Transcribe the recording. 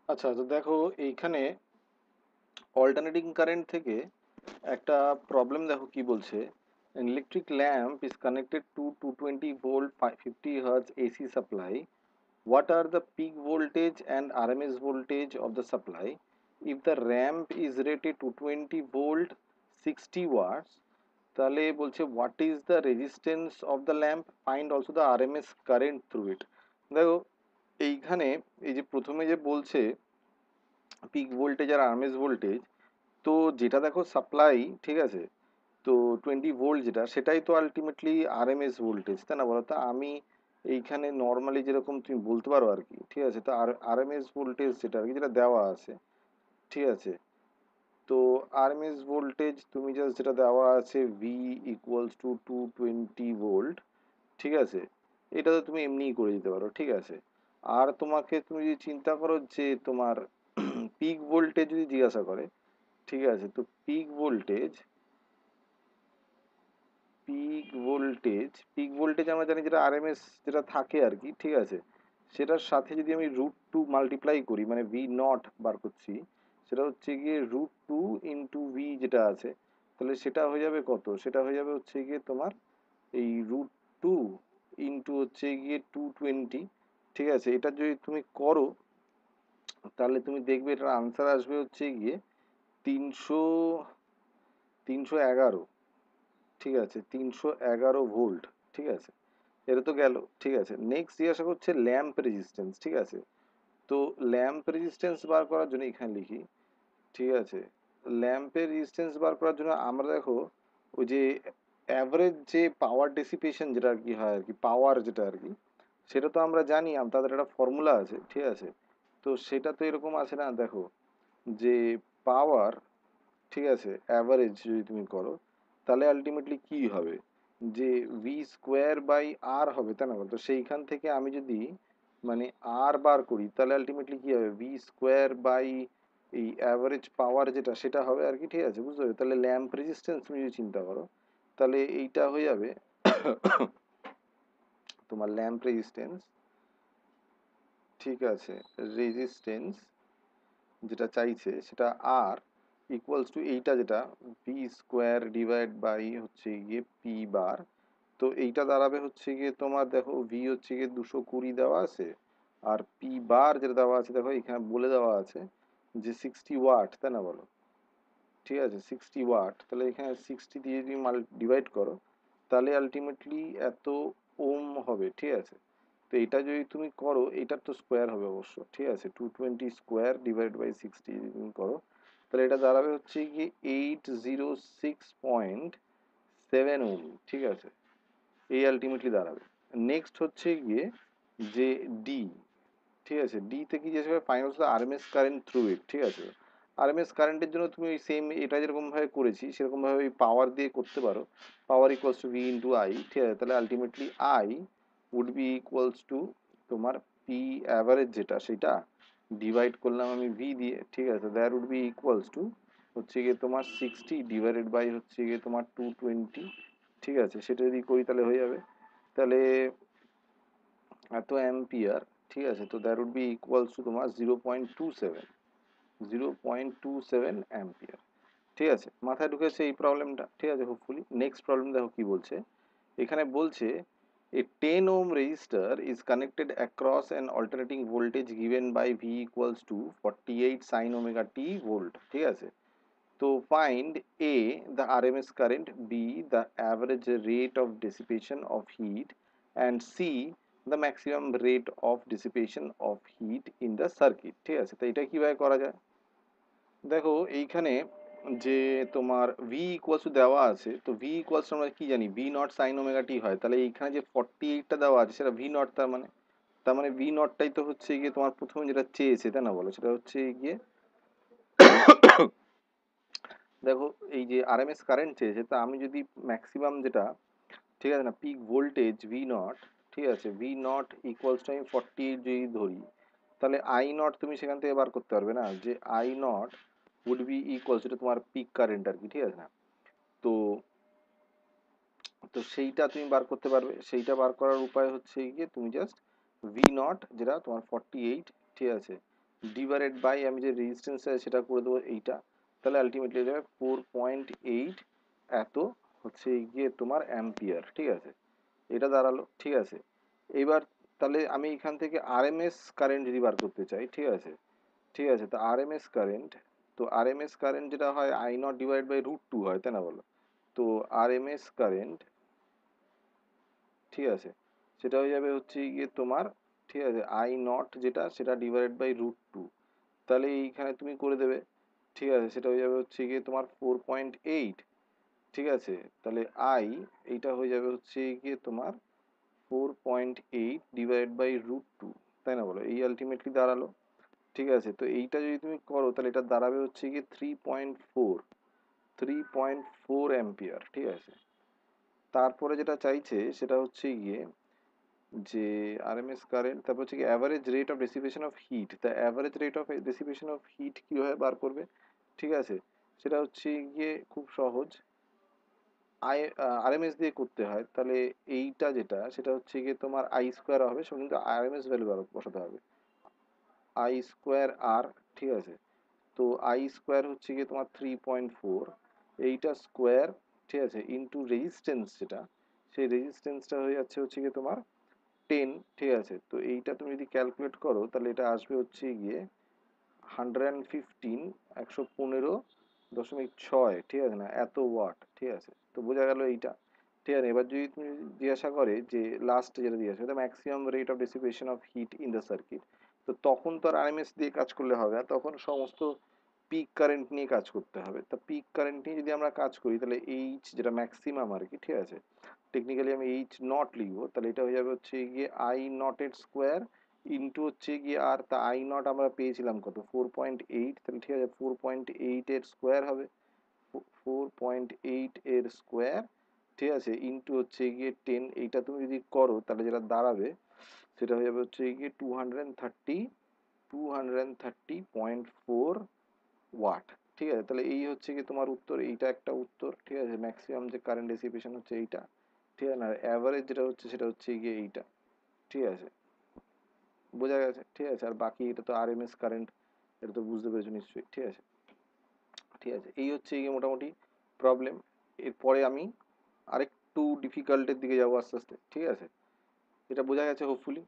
আচ্ছা, তো দেখো এইখানে অল্টারনেটিং কারেন্ট থেকে একটা প্রবলেম দেখো কি বলছে। An electric lamp is connected to 220 volt 50 hertz AC supply. What are the peak voltage and RMS voltage of the supply? If the ramp is rated 220 volt 60 watts, তাহলে বলছে what is the resistance of the lamp? Find also the RMS current through it. দেখো এইখানে এই যে প্রথমে যে বলছে pick voltage আর RMS voltage, তো যেটা দেখো সাপ্লাই, ঠিক আছে, তো 20 ভোল্ট যেটা সেটাই তো আলটিমেটলি আরএমএস ভোল্টেজ, তাই না বলো তো? আমি এইখানে নর্মালি যেরকম তুমি বলতে পারো আর কি, ঠিক আছে, তো আরএমএস ভোল্টেজ যেটা আর কি যেটা দেওয়া আছে, ঠিক আছে, তো আরএমএস ভোল্টেজ তুমি জাস্ট যেটা দেওয়া আছে ভি ইকুয়ালস টু 220 ভোল্ট, ঠিক আছে, এটা তো তুমি এমনিই করে দিতে পারো, ঠিক আছে। আর তোমাকে তুমি যদি চিন্তা করো যে তোমার পিক ভোল্টেজ যদি জিজ্ঞাসা করে, ঠিক আছে, তো পিক ভোল্টেজ আমরা জানি যেটা আরএমএস যেটা থাকে আর কি, ঠিক আছে, সেটার সাথে যদি আমি √2 মাল্টিপ্লাই করি মানে ভি নট বার করছি, সেটা হচ্ছে গিয়ে √2 ইন্টু ভি যেটা আছে, তাহলে সেটা হয়ে যাবে কত? সেটা হয়ে যাবে হচ্ছে গিয়ে তোমার এই √2 ইন্টু হচ্ছে গিয়ে 220, ঠিক আছে। এটা যদি তুমি করো তাহলে তুমি দেখবে এটার আনসার আসবে হচ্ছে গিয়ে 311, ঠিক আছে, 311 ভোল্ট, ঠিক আছে। এটা তো গেল, ঠিক আছে। নেক্সট জিজ্ঞাসা করছে ল্যাম্প রেজিস্ট্যান্স, ঠিক আছে। তো ল্যাম্প রেজিস্ট্যান্স বার করার জন্য এখানে লিখি, ঠিক আছে, ল্যাম্পের রেজিস্ট্যান্স বার করার জন্য আমরা দেখো ওই যে অ্যাভারেজ যে পাওয়ার ডেসিপেশন যেটা আর কি হয় আর কি, পাওয়ার যেটা আর কি, সেটা তো আমরা জানি, তাদের একটা ফর্মুলা আছে, ঠিক আছে। তো সেটা তো এরকম আছে না, দেখো যে পাওয়ার, ঠিক আছে, অ্যাভারেজ যদি তুমি করো তাহলে আলটিমেটলি কি হবে, যে ভি স্কোয়ার বাই আর হবে, তাই না? তো সেইখান থেকে আমি যদি মানে আর বার করি তাহলে আলটিমেটলি কি হবে, ভি স্কোয়ার বাই এই অ্যাভারেজ পাওয়ার যেটা সেটা হবে আর কি, ঠিক আছে, বুঝতে পারবে? তাহলে ল্যাম্প রেজিস্ট্যান্স তুমি যদি চিন্তা করো তাহলে এইটা হয়ে যাবে তোমার ল্যাম্প রেজিস্ট্যান্স, ঠিক আছে, রেজিস্ট্যান্স যেটা চাইছে সেটা আর ইকুয়ালস টু এইটা যেটা ভি স্কোয়ার ডিভাইড বাই হচ্ছে গিয়ে পি বার। তো এইটা দাঁড়াবে হচ্ছে গিয়ে তোমার দেখো ভি হচ্ছে গিয়ে 220 দেওয়া আছে, আর পি বার যেটা দেওয়া আছে দেখো এখানে বলে দেওয়া আছে যে 60 ওয়াট, তাই না বলো? ঠিক আছে, 60 ওয়াট, তাহলে এখানে 60 দিয়ে যদি ডিভাইড করো তাহলে আলটিমেটলি এত ওম হবে, ঠিক আছে। তো এটা যদি তুমি করো এটার তো স্কোয়ার হবে অবশ্য, ঠিক আছে, 220 স্কোয়ার ডিভাইড বাই 60 যদি তুমি করো তাহলে এটা দাঁড়াবে হচ্ছে কি 806.7 ওম, ঠিক আছে, এই আলটিমেটলি দাঁড়াবে। নেক্সট হচ্ছে গিয়ে যে ডি, ঠিক আছে, ডি তে কি যে find out the RMS current through it, ঠিক আছে। আরএমএস কারেন্টের জন্য তুমি ওই সেম এটা যেরকম ভাবে করেছি সেরকম ভাবে ওই পাওয়ার দিয়ে করতে পারো, power equals to V into I, ঠিক আছে, তাহলে ultimately I would be equals to তোমার পি অ্যাভারেজ যেটা সেটা ডিভাইড করলাম আমি ভি দিয়ে, ঠিক আছে, that would be equals to হচ্ছে গিয়ে তোমার 60 ডিভাইডেড বাই হচ্ছে গিয়ে তোমার 220, ঠিক আছে, সেটা যদি করি তাহলে হয়ে যাবে, তাহলে এত অ্যাম্পিয়ার, ঠিক আছে, তো that would be equals to তোমার 0.27 অ্যাম্পিয়ার, ঠিক আছে। মাথায় ঢুকেছে এই প্রবলেমটা, ঠিক আছে, হোপফুলি। নেক্সট প্রবলেম দেখো কি বলছে। এখানে বলছে a 10 ohm resistor is connected across an alternating voltage given by V equals to 48 sin omega t volt, ঠিক আছে। তো find A the RMS current, B the average rate of dissipation of heat, and C the maximum rate of dissipation of heat in the circuit, ঠিক আছে। তো এটা কিভাবে করা যায়? দেখো এইখানে যে তোমার ভি ইকুয়ালস টু দেওয়া আছে, তো ভি ইকুয়ালস আমরা কি জানি, V naught sine omega t হয়, তাহলে এইখানে যে 48টা দেওয়া আছে সেটা ভি নট, তার মানে ভি নটটাই তো হচ্ছে গিয়ে তোমার প্রথমে যেটা চেয়েছে, তাই না বলো, সেটা হচ্ছে গিয়ে দেখো এই যে আরএমএস কারেন্ট চেয়েছে, তা আমি যদি ম্যাক্সিমাম যেটা, ঠিক আছে না, পিক ভোল্টেজ ভি নট, ঠিক আছে, ভি নট ইকুয়ালস টু আমি 48 যদি ধরি, তাহলে আই নট তুমি সেখান থেকে বার করতে পারবে না, যে I naught would be equals to তোমার পিক কারেন্ট আর কি, ঠিক আছে না। তো তো সেইটা তুমি বার করতে পারবে, সেইটা বার করার উপায় হচ্ছে গিয়ে তুমি জাস্ট ভি নট যেটা তোমার 48, ঠিক আছে, ডিভাইডেড বাই আমি যে রেজিস্ট্যান্স আছে সেটা করে দেবো এইটা, তাহলে আলটিমেটলি হয়ে যাবে 4.8 এত হচ্ছে গিয়ে তোমার অ্যাম্পিয়ার। ঠিক আছে, এটা দাঁড়ালো। ঠিক আছে, এবার তাহলে আমি এখান থেকে আরএমএস কারেন্ট যদি বার করতে চাই, ঠিক আছে, ঠিক আছে, তো আরএমএস কারেন্ট, তো আরএমএস কারেন্ট যেটা হয় আই নট ডিভাইড বাই √2 হয়, তাই না বলো? তো আরএমএস কারেন্ট, ঠিক আছে, সেটা হয়ে যাবে হচ্ছে গিয়ে তোমার, ঠিক আছে, আই নট যেটা সেটা ডিভাইডেড বাই √2, তাহলে এইখানে তুমি করে দেবে। ঠিক আছে, সেটা হয়ে যাবে হচ্ছে গিয়ে তোমার 4.8। ঠিক আছে, তাহলে আই এইটা হয়ে যাবে হচ্ছে গিয়ে তোমার 4.8 ডিভাইড বাই √2, তাই না বলো? এই আলটিমেটলি দাঁড়ালো। ঠিক আছে, তো এইটা যদি তুমি করো তাহলে এটা দাঁড়াবে হচ্ছে গিয়ে 3.4 অ্যাম্পিয়ার। ঠিক আছে, তারপরে যেটা চাইছে সেটা হচ্ছে গিয়ে যে আরএমএস কারেন্ট, তারপর হচ্ছে কি average rate of dissipation of heat, তা average rate of dissipation of heat কীভাবে বার করবে? ঠিক আছে, সেটা হচ্ছে গিয়ে খুব সহজ, আই আরএমএস দিয়ে করতে হয়, তাহলে এইটা যেটা সেটা হচ্ছে গিয়ে তোমার আই স্কোয়ার হবে, সে কিন্তু আরএমএস ভ্যালু বসাতে হবে, আই স্কোয়ার আর। ঠিক আছে, তো আই স্কোয়ার হচ্ছে গিয়ে তোমার 3.4, এইটা স্কোয়ার, ঠিক আছে, ইন্টু রেজিস্ট্যান্স যেটা, সেই রেজিস্ট্যান্সটা হয়ে যাচ্ছে হচ্ছে গিয়ে তোমার 10। ঠিক আছে, তো এইটা তুমি যদি ক্যালকুলেট করো তাহলে এটা আসবে হচ্ছে গিয়ে 115, 115.6, ঠিক আছে না, এত ওয়াট। ঠিক আছে, তো বোঝা গেল এইটা। ঠিক আছে, এবার যদি তুমি জিজ্ঞাসা করে যে লাস্ট যেটা জিজ্ঞাসা করে maximum rate of dissipation of heat in the circuit, তো তখন তো আর আরএমএস দিয়ে কাজ করলে হবে না, তখন সমস্ত পিক কারেন্ট নিয়ে কাজ করতে হবে। তা পিক কারেন্ট নিয়ে যদি আমরা কাজ করি তাহলে এইচ যেটা ম্যাক্সিমাম আর কি, ঠিক আছে, টেকনিক্যালি আমি এইচ নট লিখবো, তাহলে এটা হয়ে যাবে হচ্ছে গিয়ে আই নটের স্কোয়ার ইন্টু হচ্ছে গিয়ে আর, তা আই নট আমরা পেয়েছিলাম কত, 4.8, তাহলে ঠিক আছে 4.8 এর স্কোয়ার হবে, 4.8 এর স্কোয়ার, ঠিক আছে, ইন্টু হচ্ছে গিয়ে 10, এইটা তুমি যদি করো তাহলে যেটা দাঁড়াবে সেটা হয়ে যাবে হচ্ছে গিয়ে 230.4 ওয়াট। ঠিক আছে, তাহলে এই হচ্ছে কি তোমার উত্তর, এইটা একটা উত্তর। ঠিক আছে, ম্যাক্সিমাম যে কারেন্ট ডিসিপেশন হচ্ছে এইটা, ঠিক আছে না, অ্যাভারেজ যেটা হচ্ছে সেটা হচ্ছে গিয়ে এইটা। ঠিক আছে, বোঝা গেছে? ঠিক আছে, আর বাকি এটা তো আরএমএস কারেন্ট, এটা তো বুঝতে পেরেছো নিশ্চয়ই। ঠিক আছে, ঠিক আছে, এই হচ্ছে গিয়ে মোটামুটি প্রবলেম। এরপরে আমি আরেকটু ডিফিকাল্টের দিকে যাবো আস্তে আস্তে। ঠিক আছে, এটা বোঝা গেছে হোপফুলি।